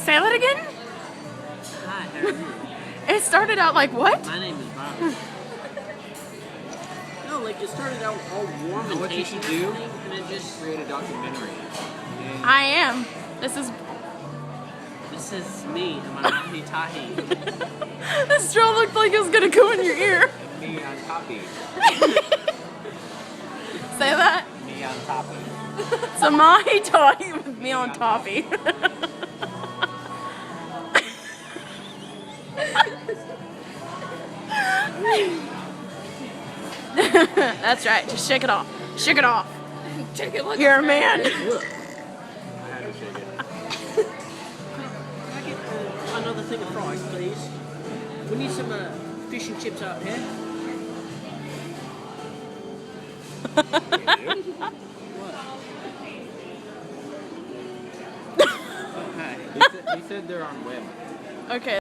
Say that again? Hi, how are you? It started out like what? My name is Bobby. No, like it started out all warm and What you tasty should do? and it just... Create a documentary. And I am. This is me and my mahi tahi. this straw looked like it was gonna go in your ear. me on toppy. Say that. Me on toppy. It's a mahi tahi with me on toppy. That's right. Just shake it off. Shake it off. Take it like You're a man. I had to shake it. Can I get another thing of fries, please? We need some fish and chips out here. What? Okay. He said they're on web. Okay.